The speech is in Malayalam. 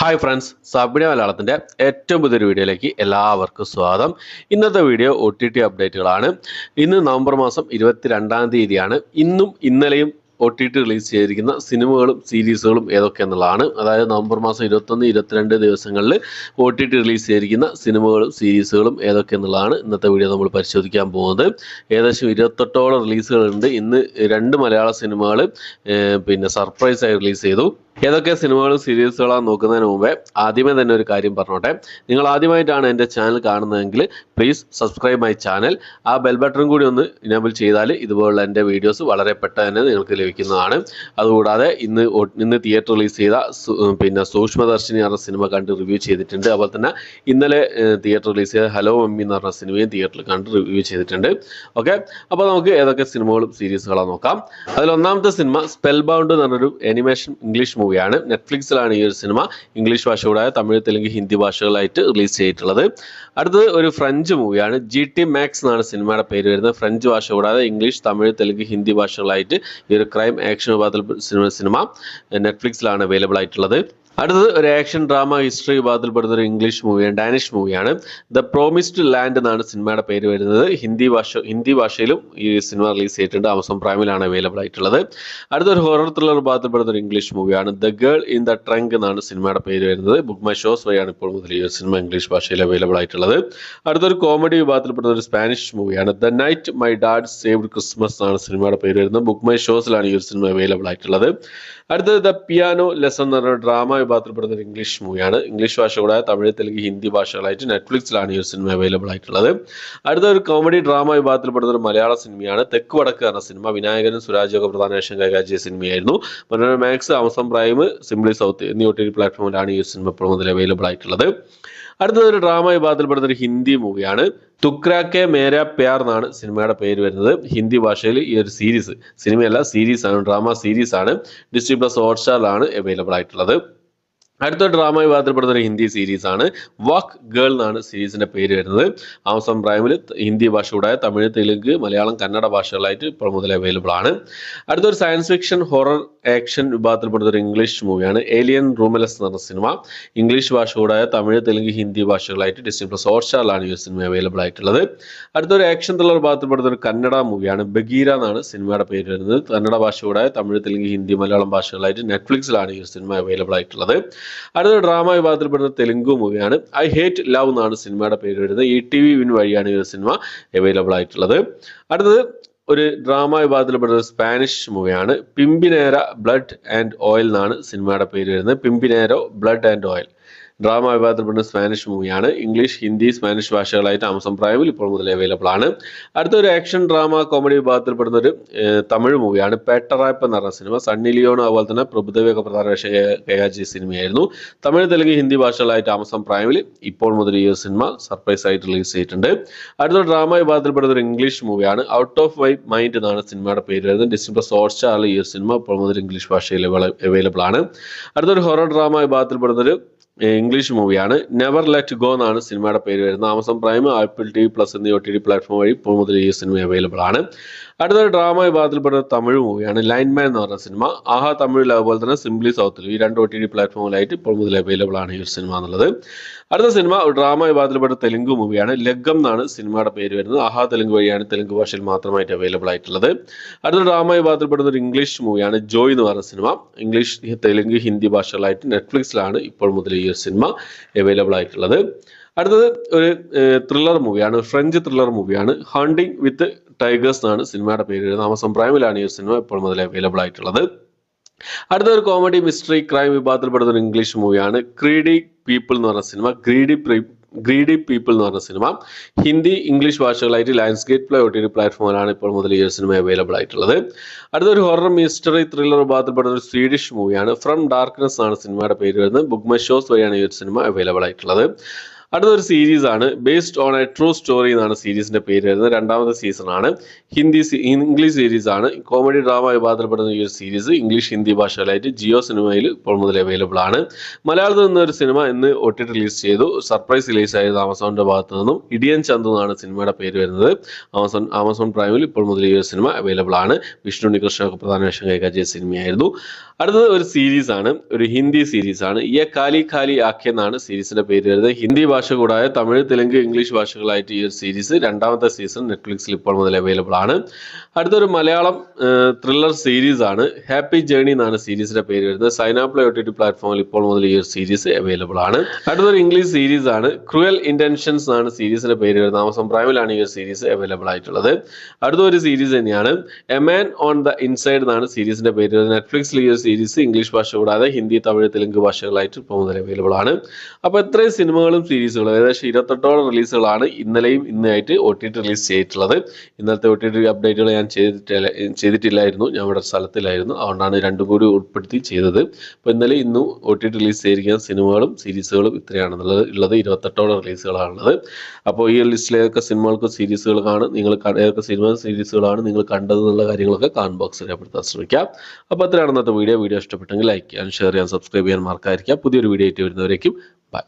ഹായ് ഫ്രണ്ട്സ്, സബിന മലയാളത്തിൻ്റെ ഏറ്റവും പുതിയൊരു വീഡിയോയിലേക്ക് എല്ലാവർക്കും സ്വാഗതം. ഇന്നത്തെ വീഡിയോ OTT അപ്ഡേറ്റുകളാണ്. ഇന്ന് നവംബർ മാസം 22-ാം തീയതിയാണ്. ഇന്നും ഇന്നലെയും OTT റിലീസ് ചെയ്തിരിക്കുന്ന സിനിമകളും സീരീസുകളും ഏതൊക്കെയെന്നുള്ളതാണ്. അതായത് നവംബർ മാസം 21, 22 ദിവസങ്ങളിൽ OTT റിലീസ് ചെയ്തിരിക്കുന്ന സിനിമകളും സീരീസുകളും ഏതൊക്കെയെന്നുള്ളതാണ് ഇന്നത്തെ വീഡിയോ നമ്മൾ പരിശോധിക്കാൻ പോകുന്നത്. ഏകദേശം 28ഓളം റിലീസുകളുണ്ട്. ഇന്ന് 2 മലയാള സിനിമകൾ സർപ്രൈസ് ആയി റിലീസ് ചെയ്തു. ഏതൊക്കെ സിനിമകളും സീരീസുകളാണ് നോക്കുന്നതിന് മുമ്പേ ആദ്യമേ തന്നെ ഒരു കാര്യം പറഞ്ഞോട്ടെ. നിങ്ങൾ ആദ്യമായിട്ടാണ് എൻ്റെ ചാനൽ കാണുന്നതെങ്കിൽ പ്ലീസ് സബ്സ്ക്രൈബ് മൈ ചാനൽ. ആ ബെൽ ബട്ടൺ കൂടി ഒന്ന് ഇനേബിൾ ചെയ്താൽ ഇതുപോലുള്ള എൻ്റെ വീഡിയോസ് വളരെ പെട്ടെന്ന് തന്നെ നിങ്ങൾക്ക് ലഭിക്കുന്നതാണ്. അതുകൂടാതെ ഇന്ന് തിയേറ്റർ റിലീസ് ചെയ്ത സൂക്ഷ്മദർശിനി എന്ന സിനിമ കണ്ട് റിവ്യൂ ചെയ്തിട്ടുണ്ട്. അതുപോലെ തന്നെ ഇന്നലെ തിയേറ്റർ റിലീസ് ചെയ്ത ഹലോ മമ്മി എന്ന് പറഞ്ഞ സിനിമയും തിയേറ്ററിൽ കണ്ട് റിവ്യൂ ചെയ്തിട്ടുണ്ട്. ഓക്കെ, അപ്പോൾ നമുക്ക് ഏതൊക്കെ സിനിമകളും സീരീസുകളാണ് നോക്കാം. അതിൽ ഒന്നാമത്തെ സിനിമ സ്പെൽ ബൗണ്ട് എന്ന് പറഞ്ഞൊരു ആനിമേഷൻ ഇംഗ്ലീഷ് മൂവിയാണ്. നെറ്റ്ഫ്ലിക്സിലാണ് ഈ ഒരു സിനിമ ഇംഗ്ലീഷ് ഭാഷ കൂടാതെ തമിഴ്, തെലുങ്ക്, ഹിന്ദി ഭാഷകളായിട്ട് റിലീസ് ചെയ്തിട്ടുള്ളത്. അടുത്തത് ഒരു ഫ്രഞ്ച് മൂവിയാണ്. GT Max എന്നാണ് സിനിമയുടെ പേര് വരുന്നത്. ഫ്രഞ്ച് ഭാഷ കൂടാതെ ഇംഗ്ലീഷ്, തമിഴ്, തെലുങ്ക്, ഹിന്ദി ഭാഷകളായിട്ട് ഈ ഒരു ക്രൈം ആക്ഷൻ വിഭാഗത്തിൽ സിനിമ നെറ്റ്ഫ്ലിക്സിലാണ് അവൈലബിൾ ആയിട്ടുള്ളത്. അടുത്തത് ഒരു ആക്ഷൻ ഡ്രാമ ഹിസ്റ്ററി വിഭാഗത്തിൽപ്പെടുന്ന ഒരു ഇംഗ്ലീഷ് മൂവിയാണ്, ഡാനിഷ് മൂവിയാണ്. ദ പ്രോമിസ്ഡ് ലാൻഡ് എന്നാണ് സിനിമയുടെ പേര് വരുന്നത്. ഹിന്ദി ഭാഷയിലും ഈ സിനിമ റിലീസ് ചെയ്തിട്ടുണ്ട്. ആമസോൺ പ്രൈമിലാണ് അവൈലബിൾ ആയിട്ടുള്ളത്. അടുത്തൊരു ഹൊറർ ത്രില്ലർ വിഭാഗത്തിൽപ്പെടുന്ന ഒരു ഇംഗ്ലീഷ് മൂവിയാണ്. The girl in the trunk എന്നാണ് സിനിമയുടെ പേര് വരുന്നത്. ബുക്ക് മൈ ഷോസ് വഴിയാണ് ഇപ്പോൾ മുതൽ ഈ സിനിമ ഇംഗ്ലീഷ് ഭാഷയിൽ അവൈലബിൾ ആയിട്ടുള്ളത്. അടുത്തൊരു കോമഡി വിഭാഗത്തിൽപ്പെടുന്ന ഒരു സ്പാനിഷ് മൂവിയാണ്. The night my dad saved Christmas എന്നാണ് സിനിമയുടെ പേര് വരുന്നത്. ബുക്ക് മൈ ഷോസിലാണ് ഈ ഒരു സിനിമ അവൈലബിൾ ആയിട്ടുള്ളത്. അടുത്തത് ദ പിയാനോ ലെസൺ എന്ന് പറഞ്ഞ ഡ്രാമ വിഭാഗത്തിൽപ്പെടുന്ന ഒരു ഇംഗ്ലീഷ് മൂവിയാണ്. ഇംഗ്ലീഷ് ഭാഷ കൂടാതെ തമിഴ്, തെലുങ്ക്, ഹിന്ദി ഭാഷകളായിട്ട് നെറ്റ്ഫ്ലിക്സിലാണ് ഈ ഒരു സിനിമ അവൈലബിൾ ആയിട്ടുള്ളത്. അടുത്ത ഒരു കോമഡി ഡ്രാമ വിഭാഗത്തിൽപ്പെടുന്ന ഒരു മലയാള സിനിമയാണ് തെക്ക് വടക്ക് എന്ന സിനിമ. വിനായകനും സുരാജൊക്കെ പ്രധാന വേഷം കൈകാര്യം സിനിമയായിരുന്നു. Manorama Max, Amazon Prime, simply South എന്നീ OTT പ്ലാറ്റ്ഫോമിലാണ് ഈ ഒരു സിനിമ ഇപ്പോൾ മുതൽ അവൈലബിൾ ആയിട്ടുള്ളത്. അടുത്തത് ഒരു ഡ്രാമ വിഭാഗത്തിൽപ്പെടുന്ന ഒരു ഹിന്ദി മൂവിയാണ്. തുക്രാ കെ മേരാ പ്യാർ എന്നാണ് സിനിമയുടെ പേര് വരുന്നത്. ഹിന്ദി ഭാഷയിൽ ഈ ഒരു സിനിമയല്ല, സീരീസ് ആണ്, ഡ്രാമ സീരീസ് ആണ്. Disney+ ഹോട്ട്സ്റ്റാറിലാണ് അവൈലബിൾ ആയിട്ടുള്ളത്. അടുത്ത ഡ്രാമ വിഭാഗത്തിൽപ്പെടുന്ന ഒരു ഹിന്ദി സീരീസ് ആണ് വാക്ക് ഗേൾ എന്നാണ് സീരീസിന്റെ പേര് വരുന്നത്. ആമസോൺ പ്രൈമിൽ ഹിന്ദി ഭാഷ കൂടാതെ തമിഴ്, തെലുങ്ക്, മലയാളം, കന്നഡ ഭാഷകളായിട്ട് ഇപ്പോൾ മുതൽ അവൈലബിൾ ആണ്. അടുത്തൊരു സയൻസ് ഫിക്ഷൻ ഹൊറർ ആക്ഷൻ വിഭാഗത്തിൽപ്പെടുന്ന ഒരു ഇംഗ്ലീഷ് മൂവിയാണ് ഏലിയൻ റൂമലസ് എന്ന് പറഞ്ഞ സിനിമ. ഇംഗ്ലീഷ് ഭാഷ കൂടാതെ തമിഴ്, തെലുങ്ക്, ഹിന്ദി ഭാഷകളായിട്ട് Disney+ ഹോട്ട്സ്റ്റാറിലാണ് ഈ സിനിമ അവൈലബിൾ ആയിട്ടുള്ളത്. അടുത്തൊരു ആക്ഷൻ ത്രില്ലർ വിഭാഗത്തിൽപ്പെടുന്ന ഒരു കന്നഡ മൂവിയാണ് ബഗീര എന്നാണ് സിനിമയുടെ പേര് വരുന്നത്. കന്നഡ ഭാഷ കൂടാതെ തമിഴ്, തെലുങ്ക്, ഹിന്ദി, മലയാളം ഭാഷകളായിട്ട് നെറ്റ്ഫ്ലിക്സിലാണ് ഈ സിനിമ അവൈലബിൾ ആയിട്ടുള്ളത്. അടുത്ത ഡ്രാമ വിഭാഗത്തിൽപ്പെടുന്ന തെലുങ്ക് മൂവിയാണ് ഐ ഹേറ്റ് ലവ് എന്നാണ് സിനിമയുടെ പേര് വരുന്നത്. ETV വിൻ വഴിയാണ് ഈ സിനിമ അവൈലബിൾ ആയിട്ടുള്ളത്. അടുത്തത് ഒരു ഡ്രാമ വിഭാഗത്തിൽപ്പെടുന്ന സ്പാനിഷ് മൂവിയാണ് പിമ്പിനേര ബ്ലഡ് ആൻഡ് ഓയിൽ എന്നാണ് സിനിമയുടെ പേര് വരുന്നത്. Pimpinero blood and oil drama വിഭാഗത്തിൽപ്പെടുന്ന സ്പാനിഷ് മൂവിയാണ്. ഇംഗ്ലീഷ്, ഹിന്ദി, സ്പാനിഷ് ഭാഷകളായിട്ട് ആമസോൺ പ്രൈമിൽ ഇപ്പോൾ മുതൽ അവൈലബിൾ ആണ്. അടുത്തൊരു ആക്ഷൻ ഡ്രാമ കോമഡി വിഭാഗത്തിൽപ്പെടുന്ന ഒരു തമിഴ് മൂവിയാണ് പേട്ടറാപ്പ് എന്ന് പറഞ്ഞ സിനിമ. സണ്ണി ലിയോൺ അതുപോലെ തന്നെ പ്രഭുദേവയൊക്കെ പ്രധാന വേഷം കൈകാര്യം സിനിമയായിരുന്നു. തമിഴ്, തെലുങ്ക്, ഹിന്ദി ഭാഷകളായിട്ട് ആമസോൺ പ്രൈമിൽ ഇപ്പോൾ മുതൽ ഈ സിനിമ സർപ്രൈസ് ആയിട്ട് റിലീസ് ചെയ്തിട്ടുണ്ട്. അടുത്തൊരു ഡ്രാമ വിഭാഗത്തിൽപ്പെടുന്ന ഒരു ഇംഗ്ലീഷ് മൂവിയാണ് ഔട്ട് ഓഫ് മൈ മൈൻഡ് എന്നാണ് സിനിമയുടെ പേര് വരുന്നത്. Disney+ ഹോട്ട്സ്റ്റാറിൽ ഈ സിനിമ ഇപ്പോൾ മുതൽ ഇംഗ്ലീഷ് ഭാഷയിൽ അവൈലബിൾ ആണ്. അടുത്തൊരു ഹൊറർ ഡ്രാമ വിഭാഗത്തിൽപ്പെടുന്ന ഒരു ഇംഗ്ലീഷ് മൂവിയാണ് നെവർ ലെറ്റ് ഗോ എന്നാണ് സിനിമയുടെ പേര് വരുന്നത്. ആമസോൺ പ്രൈം, ആപ്പിൾ TV+ എന്നീ OTT പ്ലാറ്റ്ഫോം വഴി ഇപ്പോൾ മുതൽ ഈ സിനിമ അവൈലബിൾ ആണ്. അടുത്തൊരു ഡ്രാമ വിഭാഗത്തിൽപ്പെടുന്ന തമിഴ് മൂവിയാണ് ലൈൻമാൻ എന്ന് പറഞ്ഞ സിനിമ. ആഹാ തമിഴിൽ അതുപോലെ തന്നെ സിംപ്ലി സൗത്തിൽ ഈ 2 OTT പ്ലാറ്റ്ഫോമിലായിട്ട് ഇപ്പോൾ മുതൽ അവൈലബിൾ ആണ് ഈ സിനിമ എന്നുള്ളത്. അടുത്ത സിനിമ ഒരു ഡ്രാമ വിഭാഗത്തിൽപ്പെട്ട തെലുങ്ക് മൂവിയാണ് ലഗം എന്നാണ് സിനിമയുടെ പേര് വരുന്നത്. ആഹാ തെലുങ്ക് വഴിയാണ് തെലുങ്ക് ഭാഷയിൽ മാത്രമായിട്ട് അവൈലബിൾ ആയിട്ടുള്ളത്. അടുത്ത ഡ്രാമ വിഭാഗത്തിൽപ്പെടുന്ന ഒരു ഇംഗ്ലീഷ് മൂവിയാണ് ജോയ് എന്ന് പറഞ്ഞ സിനിമ. ഇംഗ്ലീഷ്, തെലുങ്ക്, ഹിന്ദി ഭാഷകളായിട്ട് നെറ്റ്ഫ്ലിക്സിലാണ് ഇപ്പോൾ മുതൽ ഈ സിനിമ അവൈലബിൾ ആയിട്ടുള്ളത്. അടുത്തത് ഒരു ത്രില്ലർ മൂവിയാണ്, ഫ്രഞ്ച് ത്രില്ലർ മൂവിയാണ് ഹണ്ടിങ് വിത്ത് ടൈഗേഴ്സ് എന്നാണ് സിനിമയുടെ പേര് വരുന്നത്. ആമസോൺ പ്രൈമിലാണ് ഈ സിനിമ ഇപ്പോൾ മുതൽ അവൈലബിൾ ആയിട്ടുള്ളത്. അടുത്ത ഒരു കോമഡി മിസ്റ്ററി ക്രൈം വിഭാഗത്തിൽപ്പെടുന്ന ഒരു ഇംഗ്ലീഷ് മൂവിയാണ് ഗ്രീഡി പീപ്പിൾ എന്ന് പറഞ്ഞ സിനിമ. ഗ്രീഡി പീപ്പിൾ എന്ന് പറഞ്ഞ സിനിമ ഹിന്ദി, ഇംഗ്ലീഷ് ഭാഷകളായിട്ട് ലയൺസ്ഗേറ്റ് പ്ലേ OTT പ്ലാറ്റ്ഫോമിലാണ് ഇപ്പോൾ മുതൽ ഈ സിനിമ അവൈലബിൾ ആയിട്ടുള്ളത്. അടുത്തൊരു ഹൊറർ മിസ്റ്ററി ത്രില്ലർ വിഭാഗത്തിൽപ്പെടുന്ന ഒരു സ്വീഡിഷ് മൂവിയാണ് ഫ്രം ഡാർക്ക്നെസ് ആണ് സിനിമയുടെ പേര് വരുന്നത്. ബുക്ക് മൈ ഷോസ് വഴിയാണ് ഈ സിനിമ അവൈലബിൾ ആയിട്ടുള്ളത്. അടുത്തൊരു സീരീസ് ആണ് based on A true story എന്നാണ് സീരീസിന്റെ പേര് വരുന്നത്. രണ്ടാമത്തെ സീസൺ ആണ്. ഇംഗ്ലീഷ് സീരീസ് ആണ്. കോമഡി ഡ്രാമ വിഭാഗത്തിൽപ്പെടുന്ന ഈ ഒരു സീരീസ് ഇംഗ്ലീഷ് ഹിന്ദി ഭാഷകളായിട്ട് ജിയോ സിനിമയിൽ ഇപ്പോൾ മുതൽ അവൈലബിൾ ആണ്. മലയാളത്തിൽ നിന്നൊരു സിനിമ ഇന്ന് OTT റിലീസ് ചെയ്തു. സർപ്രൈസ് റിലീസ് ആയിരുന്നു ആമസോണിന്റെ ഭാഗത്തു നിന്നും. ഇടിയൻ ചന്തു എന്നാണ് സിനിമയുടെ പേര് വരുന്നത്. ആമസോൺ പ്രൈമിൽ ഇപ്പോൾ മുതൽ ഈ ഒരു സിനിമ അവൈലബിൾ ആണ്. വിഷ്ണു ഉണ്ണികൃഷ്ണനൊക്കെ പ്രധാന വേഷം കൈകാര്യം ചെയ്ത സിനിമയായിരുന്നു. അടുത്തത് ഒരു സീരീസ് ആണ്, ഒരു ഹിന്ദി സീരീസ് ആണ്. യെ കാലി കാലി ആഖെ എന്നാണ് സീരീസിന്റെ പേര് വരുന്നത്. ഹിന്ദി ഭാഷ കൂടാതെ തമിഴ്, തെലുങ്ക്, ഇംഗ്ലീഷ് ഭാഷകളായിട്ട് ഈ ഒരു സീരീസ് രണ്ടാമത്തെ സീസൺ നെറ്റ്ഫ്ലിക്സിൽ ഇപ്പോൾ മുതൽ അവൈലബിൾ ആണ്. അടുത്തൊരു മലയാളം ത്രില്ലർ സീരീസ് ആണ്. ഹാപ്പി ജേർണി എന്നാണ് സീരീസിന്റെ പേര് വരുന്നത്. സൈനാപ്ലേ OTT പ്ലാറ്റ്ഫോമിൽ ഇപ്പോൾ മുതൽ ഈ ഒരു സീരീസ് അവൈലബിൾ ആണ്. അടുത്തൊരു ഇംഗ്ലീഷ് സീരീസ് ആണ്. ക്രൂവൽ ഇന്റൻഷൻസ് എന്നാണ് സീരീസിന്റെ പേര് വരുന്നത്. ആമസോൺ പ്രൈമിലാണ് ഈ ഒരു സീരീസ് അവൈലബിൾ ആയിട്ടുള്ളത്. അടുത്തൊരു സീരീസ് തന്നെയാണ് a man on the inside എന്നാണ് സീരീസിന്റെ പേര് വരുന്നത്. നെറ്റ്ഫ്ലിക്സിൽ ഈ ഒരു സീരീസ് ഇംഗ്ലീഷ് ഭാഷ കൂടാതെ ഹിന്ദി, തമിഴ്, തെലുങ്ക് ഭാഷകളായിട്ട് ഇപ്പോൾ മുതൽ അവൈലബിൾ ആണ്. അപ്പോൾ ഇത്രയും സിനിമകളും സീരീസുകളും ഏകദേശം 28ഓളം റിലീസുകളാണ് ഇന്നലെയും ഇന്നായിട്ട് OTT റിലീസ് ചെയ്തിട്ടുള്ളത്. ഇന്നത്തെ OTT അപ്ഡേറ്റുകൾ ഞാൻ ചെയ്തിട്ടില്ലായിരുന്നു, ഞാൻ ഇവിടെ സ്ഥലത്തിലായിരുന്നു. അതുകൊണ്ടാണ് രണ്ടും കൂടി ഉൾപ്പെടുത്തി ചെയ്തത്. അപ്പോൾ ഇന്നലെ ഇന്നും OTT റിലീസ് ചെയ്തിരിക്കുന്ന സിനിമകളും സീരീസുകളും ഇത്രയാണെന്നുള്ളത് 28ഓളം റിലീസുകളാണുള്ളത്. അപ്പോൾ ഈ ലിസ്റ്റിലെ ഏതൊക്കെ സിനിമകൾക്കും സീരീസുകൾക്കാണ് ഏതൊക്കെ സിനിമ സീരീസുകളാണ് നിങ്ങൾ കണ്ടതെന്നുള്ള കാര്യങ്ങളൊക്കെ കമന്റ് ബോക്സിൽ രേഖപ്പെടുത്താൻ ശ്രമിക്കാം. അപ്പോൾ അത്രയാണ് ഇന്നത്തെ വീഡിയോ ഇഷ്ടപ്പെട്ടെങ്കിൽ ലൈക്ക് ചെയ്യാൻ, ഷെയർ ചെയ്യാൻ, സബ്സ്ക്രൈബ് ചെയ്യാൻ മറക്കാതിരിക്കുക. പുതിയൊരു വീഡിയോ ആയിട്ട് വരുന്നവരേക്കും ബൈ.